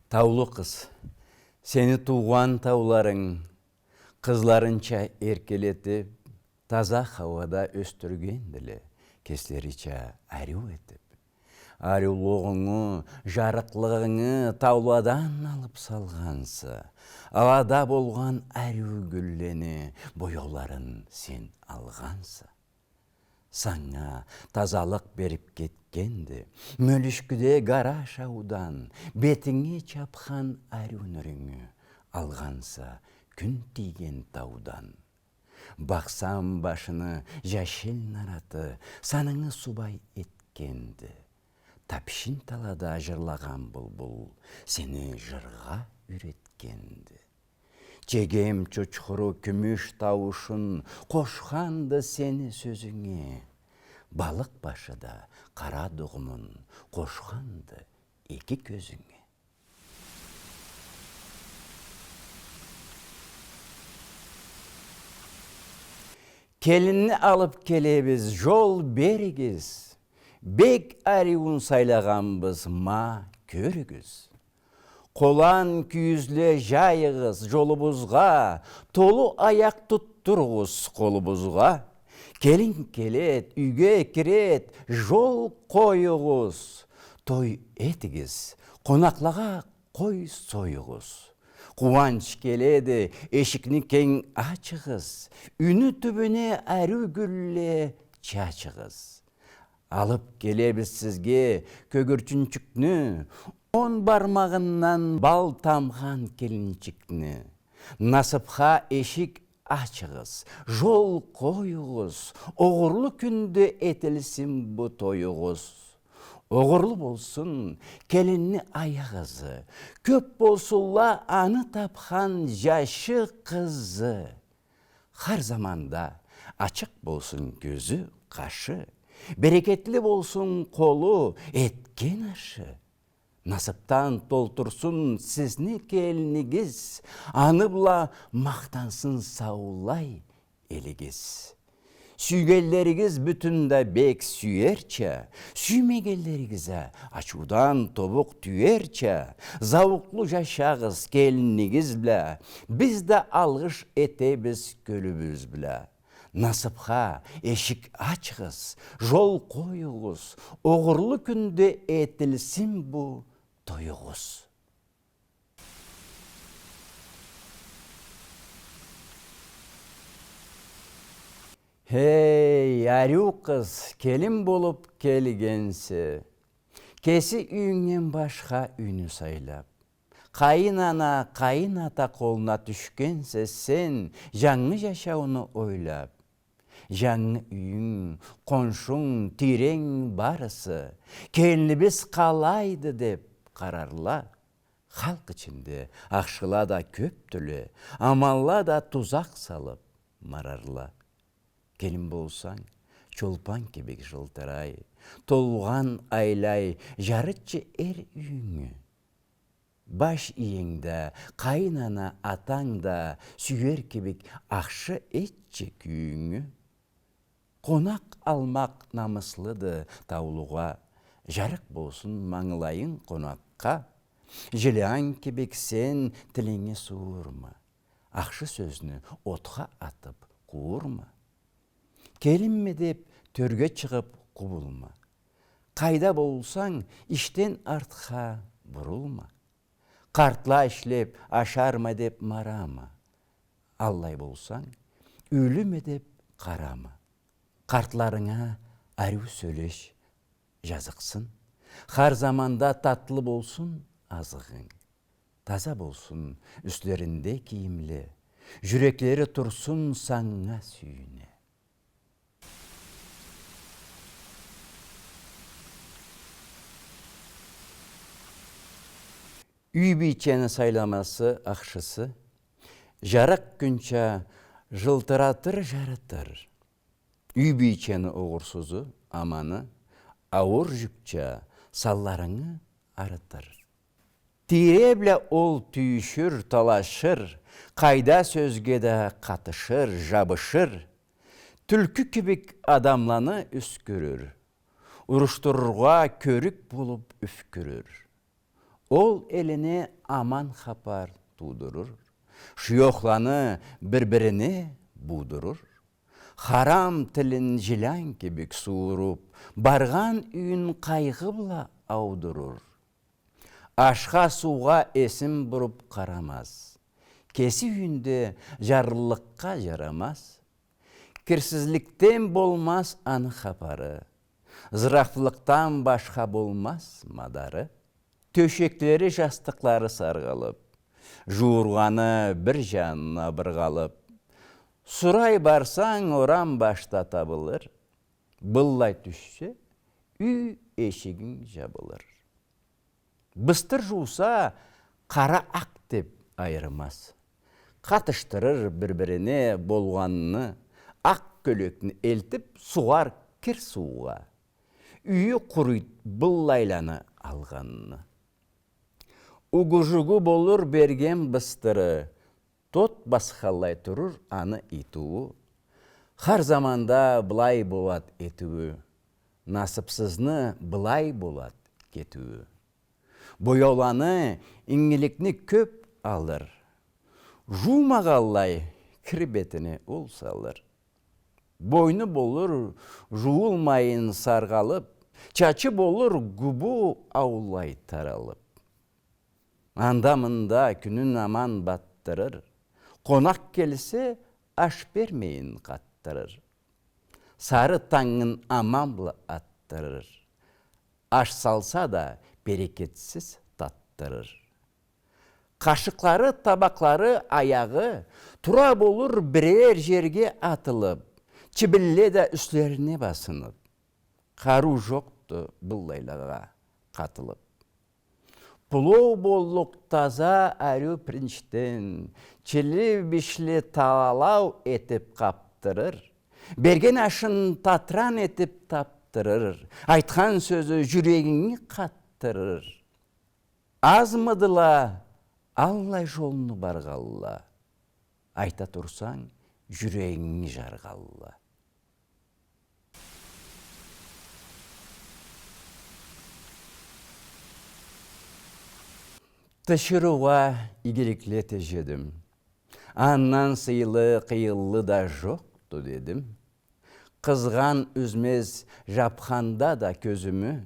Таулы қыз, сені туған тауларың, қызларынша еркелетіп, таза хавада өстіргенділі, кеслеріча әру етіп. Арулығыңы, жарықлығыңы тауладан алып салғансы, алада болған әру гүллені бояуларын сен алғансы. Саңа тазалық беріп кеткенді, мөлішкіде гара шаудан, бетіңе чапқан әруніріңі алғанса күн тиген таудан. Бақсам башыны жәшіл нараты, саныңы субай еткенді. Тапшын талада жырлаған бұл, сені жырға үйреткенді. Чегем чучхыру күміш тауышын, қошқанды сені сөзіңе. Балық башыда қара дұғымын, қошқанды екі көзіңе. Келінні алып келебіз, жол берігіз. Бек әриуін сайлағанбыз, ма көрігіз. Қолан күйізле жайығыз жолыбызға, толу аяқ тұттырғыз қолыбызға. Келін келет, үйге керет, жол қойығыз. Той етігіз, қонақлаға қой сойығыз. Қуанч келеді, ешікні кең ачығыз. Үні түбіне әрі гүлле чачығыз. Алып келебіз сізге көгірчүнчікні, 10 бармағынан бал тамған келінчікні. Насыпқа ешік ачығыз, жол қойығыз, оғырлы күнді етілсін бұ тойығыз. Оғырлы болсын келінні аяғызы, көп болсула аны тапқан жашы қызы. Қар заманда ашық болсын көзі, қашы, берекетлі болсын қолы, еткен ашы. Насыптан толтырсын сізні келінігіз, аныбла мақтансын саулай елігіз. Сүйгеллерігіз бүтінді бек сүйерчі, сүймегеллерігізі ашудан тобық түйерчі, зауқлы жашағыз келінігіз білі, бізді алғыш етебіз көлібіз білі. Насыпқа ешік ачығыз, жол қойығыз, оғырлы күнде етілсін бұ тойығыз. Хей, әру қыз, келін болып келгенсі, кесі үйіңнен башқа үйні сайлап. Қайын ана, қайын ата қолына түшкенсі, сен жаңы жашауыны ойлап. Жаңы үйің, қоншың, терең барысы, келінібіз қалайды деп қарарла. Халық ішінде ақшыла да көп түлі, амалла да тұзақ салып марарла. Келін болсаң, чолпан кебек жылтырай, толған айлай, жарытчы әр үйіңі. Баш иеңді, қайнана атаңда, сүйер кебек ақшы етчі күйіңі. Қонақ алмақ намыслыды таулуға, жарық болсын маңылайын қонаққа. Жылян кебек сен тіліңе суырма, ақшы сөзіні отқа атып қуырма. Келінме деп төрге шығып құбылма. Қайда болсаң, іштен артқа бұрылма. Қартла ішлеп, ашарма деп марама. Аллай болсаң, өліме деп қарама. Қартларыңа әру сөйлеш жазықсын. Қар заманда татлы болсын азығың. Таза болсын үстерінде киімлі. Жүреклері тұрсын саңа сүйіне. Үй бейчені сайламасы ақшысы, жарық күнча жылтыратыр жарытыр. Үй бейчені оғырсызы, аманы, ауыр жүкча салларыңы арытыр. Тиребле ол түйшір, талашыр, қайда сөзге де қатышыр, жабышыр. Түлкі кебек адамланы үскөрір, ұрыштырға көрік болып үфкөрір. Ол eline aman хапар тудырыр, шүйоқланы бір-біріне будырыр. Харам тілін жылан кебек суырып, барған үйін қайғы бұла аудырыр. Ашқа суға есім бұрып қарамас, кесі үйінде жарлыққа жарамас. Кірсізліктен болмас аны хапары, зырақлықтан башқа болмас мадары. Төшектері жастықлары сарғалып, жуырғаны бір жанына бірғалып. Сұрай барсаң орам башта табылыр, бұллай түшсе үй ешігін жабылыр. Быстыр жуса қара ақ деп айырмас, қатыштырыр бір-біріне болғанны, ақ көлектін елтіп суғар кір суға, үйі құрыйт бұллайланы алғанны. Угужугу болыр берген быстыры, тот басқалай тұрыр аны итуі. Har заманда бұлай болат етуі, насыпсызны бұлай болат кетуі. Бояуланы еңгелікні көп алыр, жумағалай кірбетіне ол салыр. Бойны болыр жуылмайын сарғалып, чачы болыр гүбу аулай таралып. Анда-мында күнін аман баттырыр, қонақ келсе аш бермейін қаттырыр. Сары таңын аман бұла аттырыр, аш салса да берекетсіз таттырыр. Қашықлары, табақлары, аяғы тұра болыр бірер жерге атылып, чібілле де үслеріне басынып. Қару жоқты бұллайлаға қатылып. Пұлу боллық таза әрі принчтен, челі бішлі талау етіп қаптырыр, берген ашын татран етіп таптырыр, айтқан сөзі жүрегіңі қаттырыр. Азмыдыла, Аллай жолыны барғалла, айта тұрсаң, жүрегіңі жарғалла. Тышыруға игіліклеті жедім. Аннан сыйлы қиылы да жоқты дедім. Қызған үзмез жапқанда да көзімі,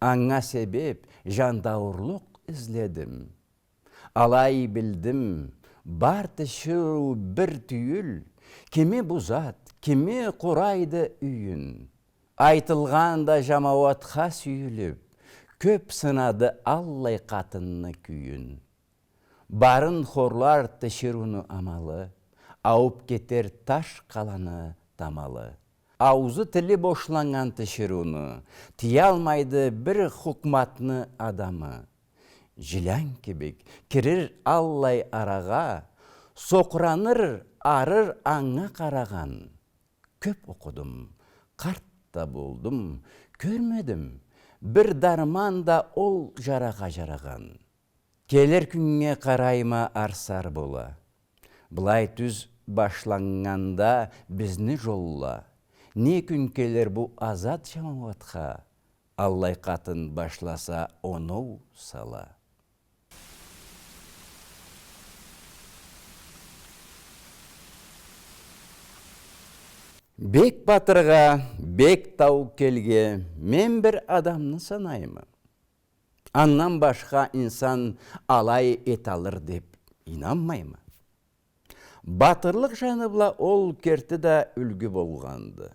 аңа себеп жандауырлық ізледім. Алай білдім, бар тышыру бір түйіл, кеме бұзат, кеме құрайды үйін. Айтылғанда жамауатқа сүйіліп, көп сынады Аллай қатынны күйін. Барын хорлар тышыруны амалы, ауып кетер таш қаланы тамалы. Аузы тілі бошланған тышыруны, тия алмайды бір хукматны адамы. Жилан кебек кірір Аллай араға, соқыраныр арыр аңа қараған. Көп оқыдым, қартта болдым, көрмедім. Бір дарман да ол жараға жараған. Келер күнге қарайма арсар бола. Бұлай түз башланғанда бізні жолла. Не күн келер бұл азат жамауатқа, Аллай қатын башласа оноу сала. Бек батырға, бек тау келге, мен бір адамны санаймы. Аннан башқа инсан алай ет алыр деп инанмаймы. Батырлық жаныбла ол керті да үлгі болғанды.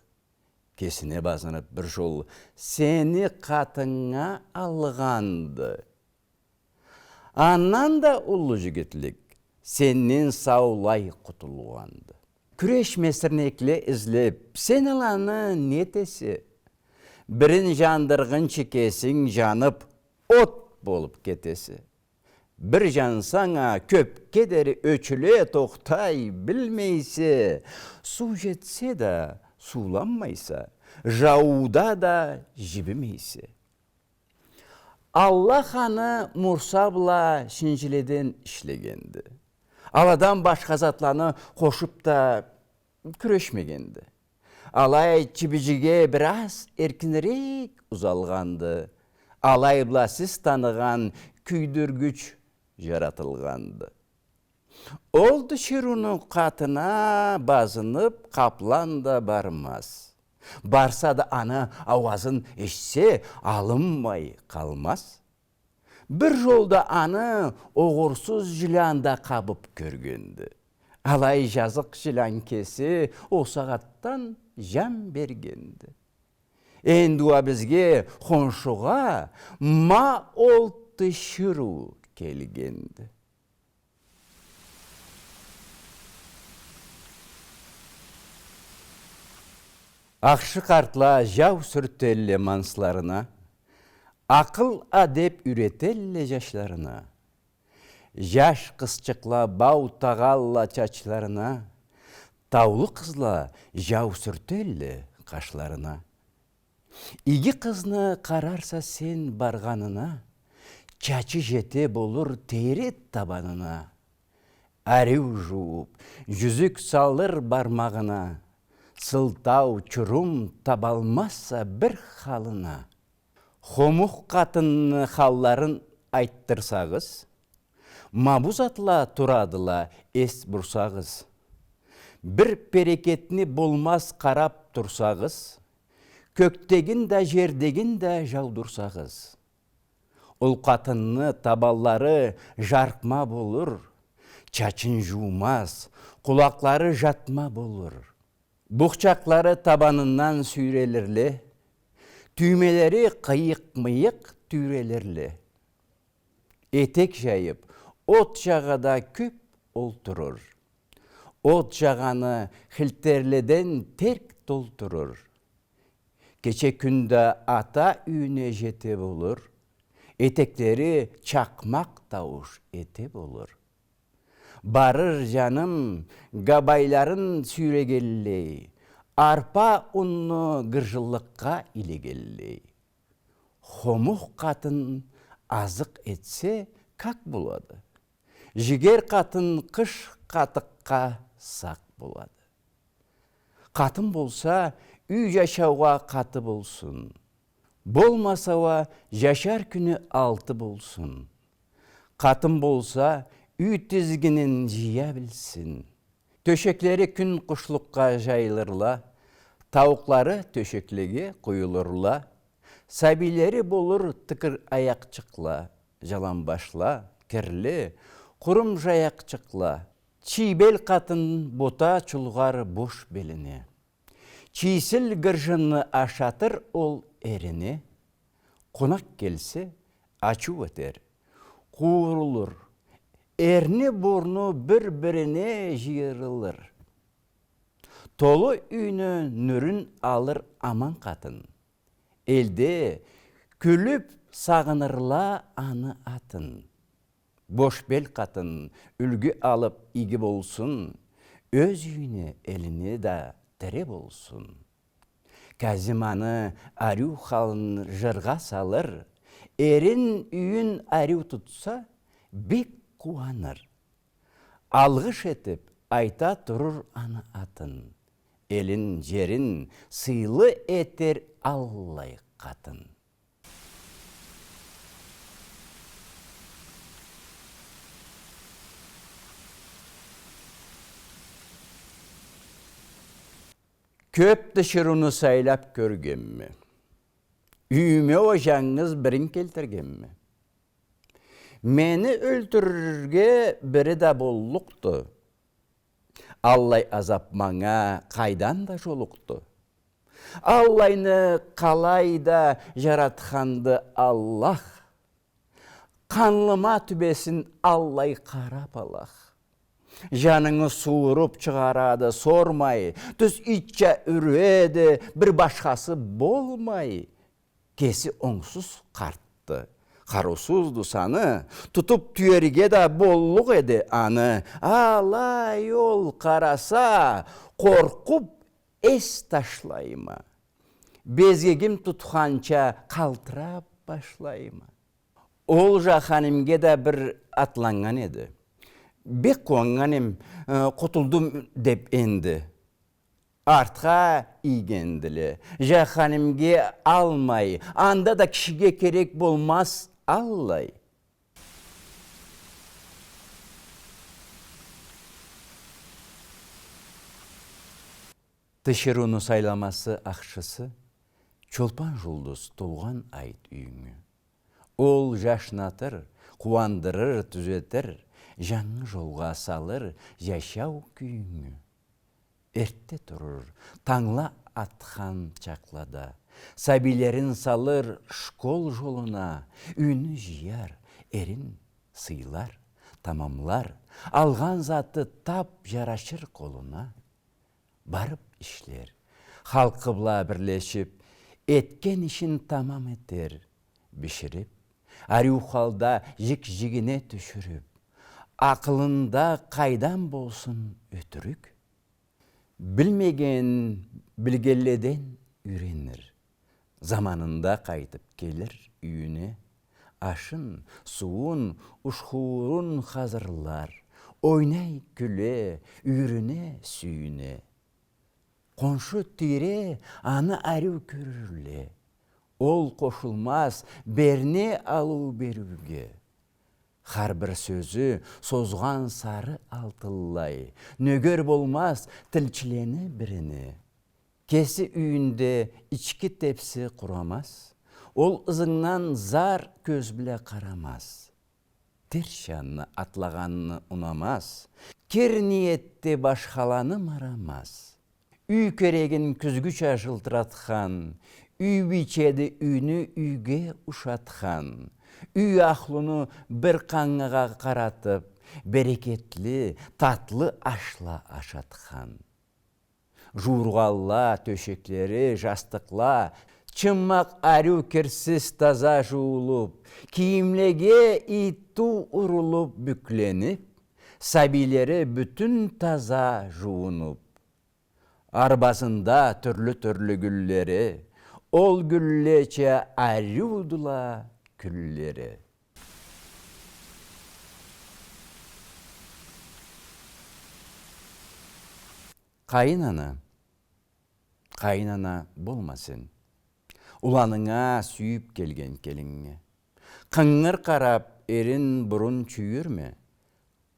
Кесіне базынып бір жол сені қатыңа алғанды. Аннан да ұлы жігітлік сеннен саулай құтылғанды. Күреш месірнекле ізлеп, сен аланы нетесі? Бірін жандырғын чекесің жанып, от болып кетесі. Бір жансаңа көп кедері өчіле тоқтай білмейсе, су жетсе да суланмайса, жауда да жібімейсе. Аллах аны Мурсабла шинжиледен ішлегенді. Аладан башқа затланы қошып та күрешмегенді. Алай чибижіге біраз еркінірек ұзалғанды. Алай бұла сіз таныған küydürgüç yaratılgandı. Oldu şirunun katına bazınıp kaplan da barmaz. Barsa da ana avazın eşse alınmay kalmaz. Bir yolda anı oğursuz jilanda kabıp körgündü. Alay жазық jilankesi o sağattan jam bergendi. Endua bizge honşuğa ma oltu şiru kelgendi. Akşı kartla jav sürtelle manslarına, akıl adep üretelle yaşlarına, yaş kızçıkla bau tağalla çaçlarına, tavlı kızla jav sürtelle kaşlarına. İgi kızını kararsa sen barganına, çaçı jete bolur teyret tabanına. Arıv juup, yüzük salır barmağına, sıltау çurum tabalmazsa bir halına. Хомух қатынны халларын айттырсағыз, мабуз атла турадыла ес бұрсағыз. Bir перекетini болмас қарап тұрсағыз, көктегін да жердегін да жаудырсағыз. Ол қатынны табаллары жарқма болыр, чачын жумас, құлақлары жатма болыр. Бұқчақлары табанынан сүйрелірлі, tüymeleri kıyık-mıyık tüyrelerli. Etek jayıp, ot жағада küp olturur. Ot жағаны hilterleden terk doldurur. Geçe künde ata üyüne jete bulur. Etekleri çakmak tavuş ete bulur. Barır canım gabayların süregelli. Arpa unnu gırjıllıkka ilegelli. Хомух қатын азық етсе, как болады? Жігер қатын қыш қатыққа сақ болады. Қатын болса, үй жашауға қаты болсын. Болмасауа, жашар күні 6 болсын. Қатын болса, үй тізгінін жия білсін. Төшекleri күн құшлыққа жайылырла, тауықлары төшеклеге қойылырла, сәбилері болыр тікір аяқчықла, жаланбашла, кірлі, құрым жаяқчықла. Чибел қатын бота чулғар бош беліне. Чисіл гіржіні ашатыр ол әріне. Қонақ келсе, ачу өтер, қуырылыр. Erni burnu bir-birine jıyırılır. Tolu üyünü nürün alır aman katın. Elde külüp sağınırla anı atın. Boş bel katın ülgü alıp igi bolsun. Öz üyüne elini de tere bolsun. Kazimanı aryu halın jırga salır. Erin üyün aryu tutsa bek kuanır. Algış etip ayta durur anı atın. Elin jerin sıylı eter allay katın. Köp dışırını saylap görgen mi? Üyüme ojağınız birin keltirgen mi? Meni öldürürge biri de bolluktu. Allay azap mana kaydan da joluktu. Allayны kalayda jaratkandı Allah. Kanlıma tübesin allay karap Allah. Janını suğurup çıgaradı sormay. Düz içe ürüedi bir başkası bolmay. Kesi ongsuz karttı. Karusuzdu sanı, tutup tüyerige de bolluk edi anı. Alay yol karasa, korkup es taşlayma. Bezgegim tutkança kaltırap başlayma. Olja hanimge de bir atlangan edi. Bek koğanganim kutuldum dep endi. Artqa igendili. Jahanimge almay, anda da kişige kerek bolmaz allay. Тышыруну сайламасы ақшысы, чолпан жұлдыз толған айт үйіңі. Ол жашнатыр, қуандырыр, түзетір, жаңы жолға салыр жашау күйіңі. Эртте тұрыр, таңла атқан чаклада, сәбилерін салыр школ жолына, үні жияр, эрин сыйлар, тамамлар, алған заты тап жарашыр қолына. Барып ішлер, халқы бұла бірлешіп, еткен ішін тамам етер, бішіріп, арюхалда жік-жігіне түшіріп, ақылында қайдан болсын өтірік. Білмеген білгеледен үйренір, заманында қайтып келір үйіне, ашын, суын, ұшқуырын қазырлар, ойнай күле, үйріне, сүйіне. Қоншы тире аны арю көрірле, ол қошылмас берне алу беруге. Har bir sözü sozған сары алтыллай, нөгер болмас тілчілені біrini. Кесі үйінде içki тепсі құрамас, ол ызыңнан зар көз біле қарамас. Тершанны атлағанны ұнамас, кер ниетте башқаланы марамас. Үй керегін күзгүча жылтыратқан, үй бичеді үйні үйге ұшатқан. Үй ақлыны бір қаңыға қаратып, берекетлі, татлы ашла ашатқан. Журғалла, төшеклері, жастықла, чыммақ арю керсіз таза жуылып, киімлеге итту ұрылып бүкленіп, сәбилері бүтін таза жуынып. Арбасында түрлі-түрлі гүллері, ол гүллече арюдыла күллері. Қайынана болмасын, уланыңа сүйіп келген келіңе. Қыңыр қарап, ерін бұрын чүйірме,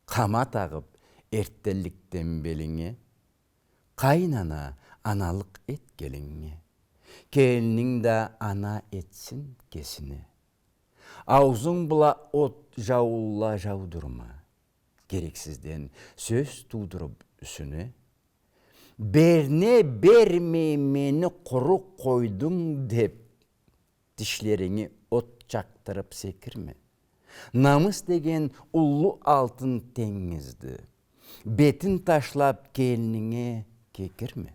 қама тағып, ерттеліктен беліңе. Қайынана аналық ет келіңе, келінің да ана етсін кесіне. Аузың бұла от жауылла жаудырма, керексізден сөз тудырып үсіне. Берне берме мені құры қойдың деп, тішлеріңе от чақтырып секірме. Намыс деген ұлы алтын теңізді, бетін ташлап келініңе кекірме.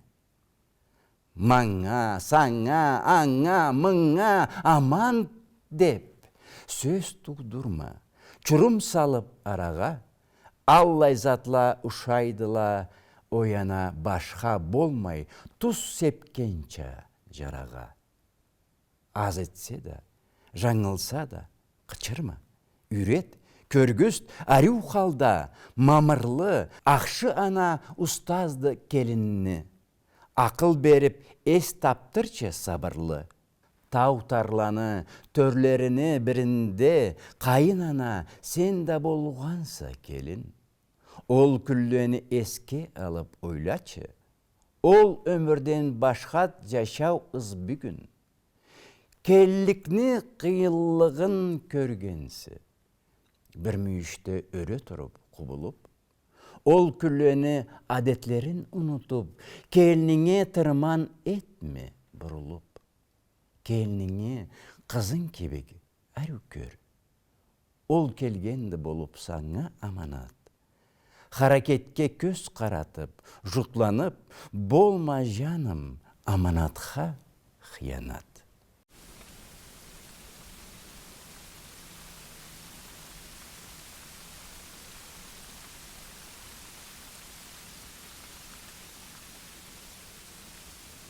Маңа, саңа, аңа, мыңа, аман деп, сөз тудырма, чұрым салып араға, аллай затла ұшайдыла, ояна башқа болмай, тұз сепкенча жараға. Аз етсе да, жаңылса да, қычырма, үйрет, көргіст, арю қалда, мамырлы, ақшы ана ұстазды келінні. Ақыл беріп, ес таптырча сабырлы. Тау-тарланы, төрлеріне бірінде, қайын ана сен да болғанса келін. Ол күллені еске алып ойлачы, ол өмірден башқат жашау бүгін. Келлікні қиылығын көргенсі, бір мүйішті өрі тұрып, құбылып, ол күллені адетлерін ұнытып, келініңе тырман етме бұрылып. Келініңе қызын кебегі әрі көр. Ол келгенді болып саңа аманат. Харакетке көз қаратып, жұтланып, болма жаным аманатқа қиянат.